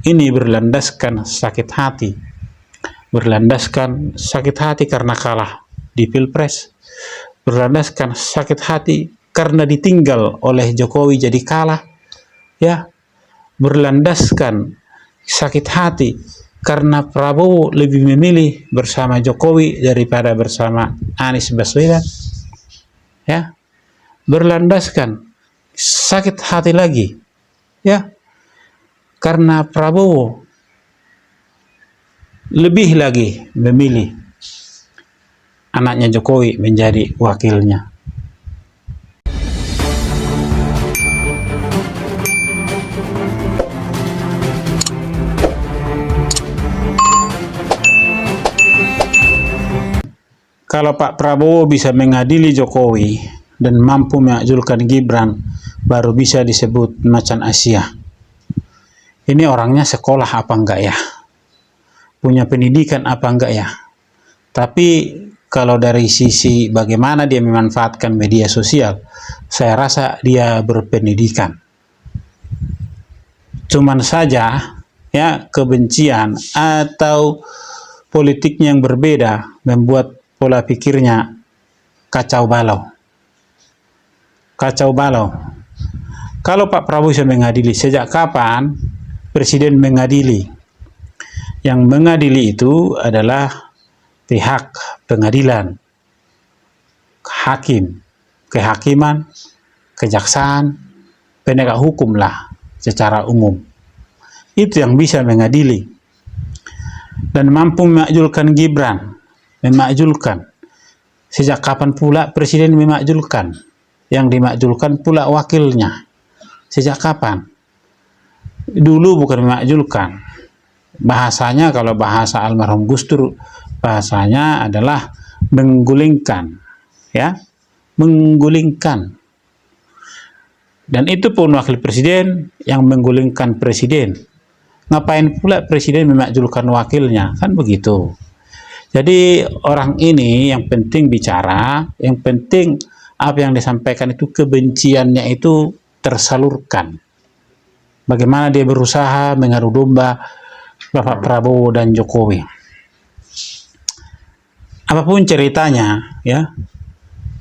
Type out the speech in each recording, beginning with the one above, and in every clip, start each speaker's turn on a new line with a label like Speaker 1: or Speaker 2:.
Speaker 1: ini berlandaskan sakit hati. Berlandaskan sakit hati karena kalah di Pilpres. Berlandaskan sakit hati karena ditinggal oleh Jokowi jadi kalah. Ya, berlandaskan sakit hati karena Prabowo lebih memilih bersama Jokowi daripada bersama Anies Baswedan. Ya, berlandaskan sakit hati lagi, ya, karena Prabowo lebih lagi memilih anaknya Jokowi menjadi wakilnya. Kalau Pak Prabowo bisa mengadili Jokowi dan mampu mengajukan Gibran, baru bisa disebut macan Asia. Ini orangnya sekolah apa enggak ya? Punya pendidikan apa enggak ya? Tapi kalau dari sisi bagaimana dia memanfaatkan media sosial, saya rasa dia berpendidikan. Cuman saja ya, kebencian atau politiknya yang berbeda membuat pola pikirnya kacau balau. Kacau balau. Kalau Pak Prabowo bisa mengadili, sejak kapan Presiden mengadili? Yang mengadili itu adalah pihak pengadilan, hakim, kehakiman, kejaksaan, penegak hukum lah secara umum. Itu yang bisa mengadili. Dan mampu memakzulkan Gibran. Memakzulkan. Sejak kapan pula Presiden memakzulkan? Yang dimakzulkan pula wakilnya. Sejak kapan? Dulu bukan memakzulkan. Bahasanya, kalau bahasa almarhum Gus Dur, bahasanya adalah menggulingkan. Ya, menggulingkan. Dan itu pun wakil presiden yang menggulingkan presiden. Ngapain pula presiden memakzulkan wakilnya? Kan begitu. Jadi orang ini yang penting bicara, yang penting apa yang disampaikan itu kebenciannya itu tersalurkan. Bagaimana dia berusaha mengadu domba Bapak Prabowo dan Jokowi. Apapun ceritanya, ya,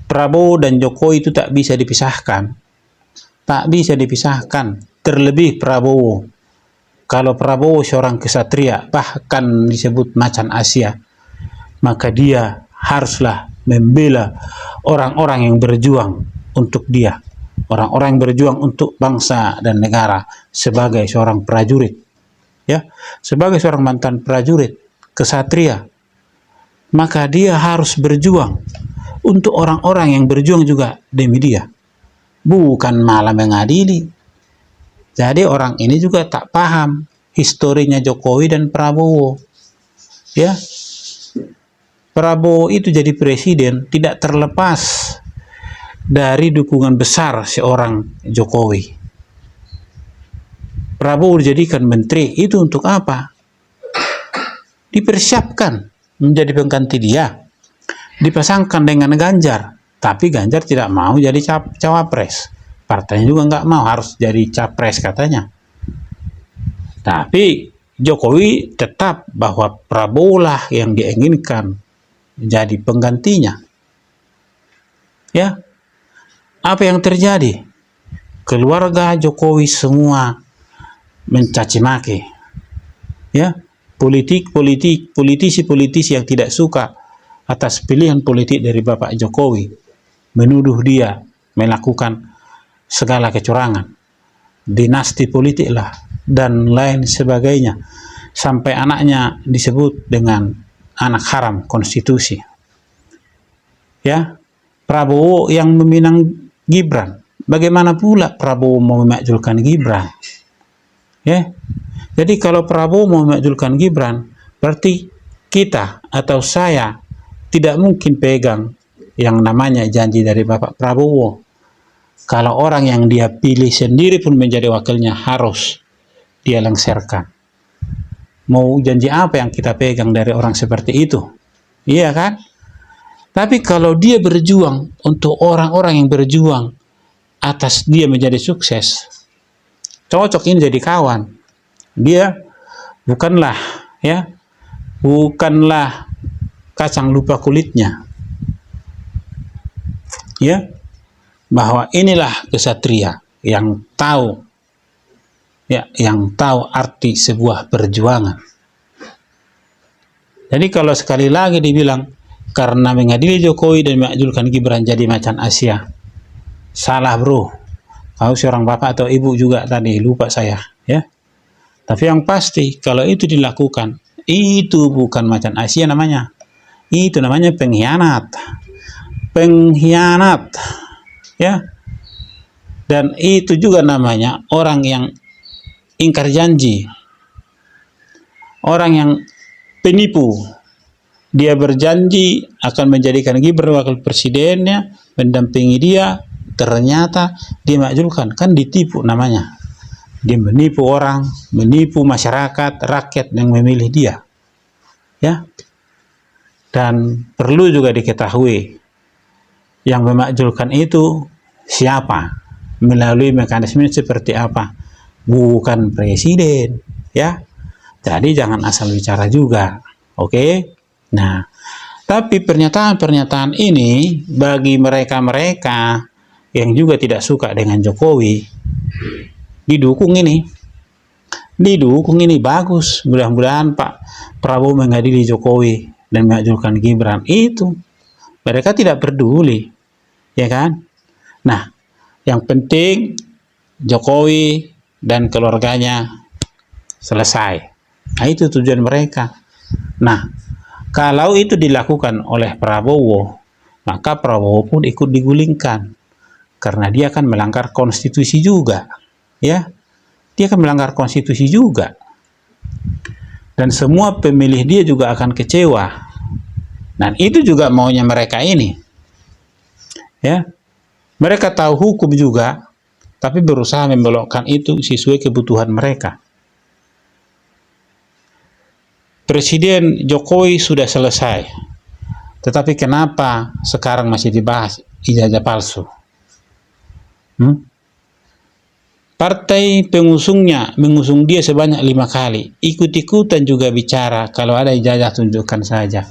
Speaker 1: Prabowo dan Jokowi itu tak bisa dipisahkan. Tak bisa dipisahkan. Terlebih Prabowo. Kalau Prabowo seorang kesatria, bahkan disebut macan Asia, maka dia haruslah membela orang-orang yang berjuang untuk dia. Orang-orang yang berjuang untuk bangsa dan negara sebagai seorang prajurit. Ya, sebagai seorang mantan prajurit, kesatria, maka dia harus berjuang untuk orang-orang yang berjuang juga demi dia. Bukan malah mengadili. Jadi orang ini juga tak paham historinya Jokowi dan Prabowo. Ya, Prabowo itu jadi presiden tidak terlepas dari dukungan besar seorang Jokowi. Prabowo dijadikan menteri itu untuk apa? Dipersiapkan menjadi pengganti dia. Dipasangkan dengan Ganjar, tapi Ganjar tidak mau jadi cawapres. Partainya juga nggak mau, harus jadi capres katanya. Tapi Jokowi tetap bahwa Prabowo lah yang diinginkan jadi penggantinya. Ya, apa yang terjadi? Keluarga Jokowi semua mencaci maki. Ya, politisi-politisi yang tidak suka atas pilihan politik dari Bapak Jokowi, menuduh dia melakukan segala kecurangan, dinasti politik lah, dan lain sebagainya. Sampai anaknya disebut dengan anak haram konstitusi. Ya, Prabowo yang meminang Gibran. Bagaimana pula Prabowo mau memakzulkan Gibran? Ya, jadi kalau Prabowo mau memakzulkan Gibran, berarti kita atau saya tidak mungkin pegang yang namanya janji dari Bapak Prabowo. Kalau orang yang dia pilih sendiri pun menjadi wakilnya harus dia lengserkan. Mau janji apa yang kita pegang dari orang seperti itu? Iya kan? Tapi kalau dia berjuang untuk orang-orang yang berjuang atas dia menjadi sukses, cocok ini jadi kawan. Dia bukanlah ya, bukanlah kacang lupa kulitnya, ya, bahwa inilah kesatria yang tahu, ya, yang tahu arti sebuah perjuangan. Jadi kalau sekali lagi dibilang karena mengadili Jokowi dan mengajukan Gibran jadi macan Asia, salah bro. Kau seorang bapak atau ibu juga tadi, lupa saya, ya. Tapi yang pasti kalau itu dilakukan, itu bukan macan Asia namanya. Itu namanya pengkhianat. Pengkhianat, ya. Dan itu juga namanya orang yang ingkar janji. Orang yang penipu. Dia berjanji akan menjadikan Gibran wakil presidennya, mendampingi dia, ternyata dia majukan, kan ditipu namanya. Dia menipu orang, menipu masyarakat, rakyat yang memilih dia. Ya. Dan perlu juga diketahui yang memakzulkan itu siapa, melalui mekanisme seperti apa, bukan presiden, ya. Jadi jangan asal bicara juga, oke? Nah, tapi pernyataan-pernyataan ini bagi mereka-mereka yang juga tidak suka dengan Jokowi, didukung ini bagus. Mudah-mudahan Pak Prabowo mengadili Jokowi dan mengajukan Gibran. Itu mereka tidak peduli, ya kan? Nah, yang penting Jokowi dan keluarganya selesai. Nah, itu tujuan mereka. Nah, kalau itu dilakukan oleh Prabowo, maka Prabowo pun ikut digulingkan karena dia akan melanggar konstitusi juga, ya. Dia akan melanggar konstitusi juga. Dan semua pemilih dia juga akan kecewa. Dan itu juga maunya mereka ini. Ya. Mereka tahu hukum juga, tapi berusaha membelokkan itu sesuai kebutuhan mereka. Presiden Jokowi sudah selesai. Tetapi kenapa sekarang masih dibahas ijazah palsu? Partai pengusungnya mengusung dia sebanyak 5 kali. Ikut-ikutan juga bicara, kalau ada ijazah tunjukkan saja.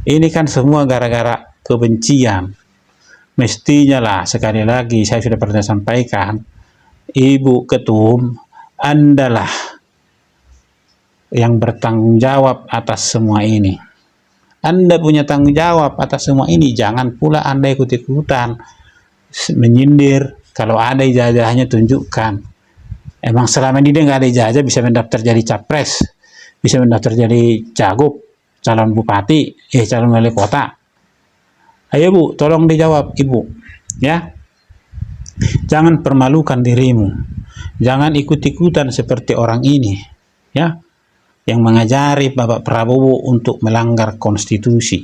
Speaker 1: Ini kan semua gara-gara kebencian. Mestinya lah, sekali lagi saya sudah pernah sampaikan, Ibu Ketum, Andalah yang bertanggung jawab atas semua ini. Anda punya tanggung jawab atas semua ini. Jangan pula Anda ikut-ikutan menyindir. Kalau ada ijazahnya tunjukkan. Emang selama ini dia nggak ada ijazah bisa mendaftar jadi capres, bisa mendaftar jadi cagup, calon bupati, calon wali kota. Ayo Bu, tolong dijawab Ibu, ya. Jangan permalukan dirimu. Jangan ikut-ikutan seperti orang ini, ya, yang mengajari Bapak Prabowo untuk melanggar konstitusi.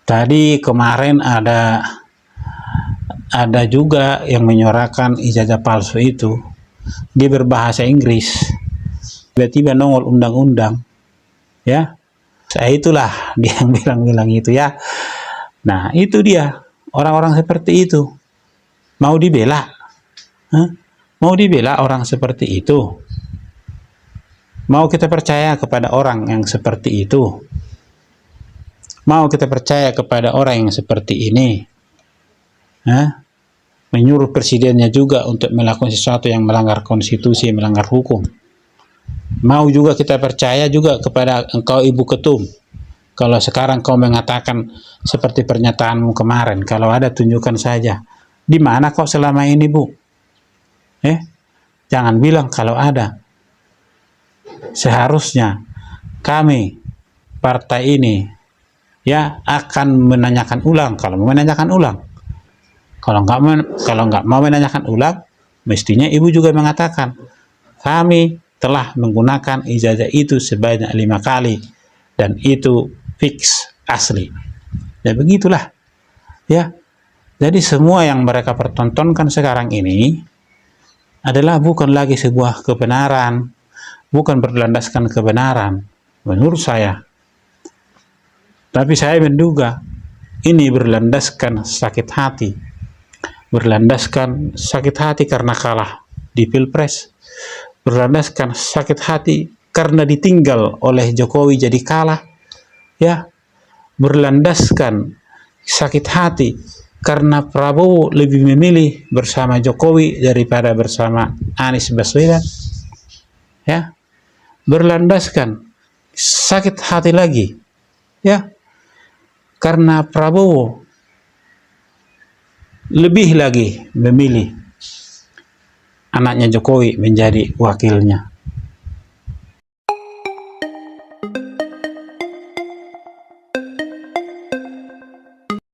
Speaker 1: Tadi kemarin ada juga yang menyuarakan ijazah palsu itu. Dia berbahasa Inggris. Tiba-tiba nongol undang-undang. Ya. Itulah dia yang bilang itu, ya. Nah, itu dia. Orang-orang seperti itu. Mau dibela? Mau dibela orang seperti itu? Mau kita percaya kepada orang yang seperti itu? Mau kita percaya kepada orang yang seperti ini? Menyuruh presidennya juga untuk melakukan sesuatu yang melanggar konstitusi, melanggar hukum. Mau juga kita percaya juga kepada engkau Ibu Ketum. Kalau sekarang kau mengatakan seperti pernyataanmu kemarin, kalau ada tunjukkan saja. Di mana kau selama ini, Bu? Jangan bilang kalau ada. Seharusnya kami partai ini, ya, akan menanyakan ulang kalau mau menanyakan ulang. Kalau nggak mau menanyakan ulang, mestinya Ibu juga mengatakan, kami telah menggunakan ijazah itu sebanyak 5 kali dan itu fix asli. Ya begitulah, ya. Jadi semua yang mereka pertontonkan sekarang ini adalah bukan lagi sebuah kebenaran, bukan berlandaskan kebenaran menurut saya. Tapi saya menduga ini berlandaskan sakit hati. Berlandaskan sakit hati karena kalah di Pilpres, berlandaskan sakit hati karena ditinggal oleh Jokowi jadi kalah, ya, berlandaskan sakit hati karena Prabowo lebih memilih bersama Jokowi daripada bersama Anies Baswedan, ya, berlandaskan sakit hati lagi, ya, karena Prabowo lebih lagi memilih anaknya Jokowi menjadi wakilnya.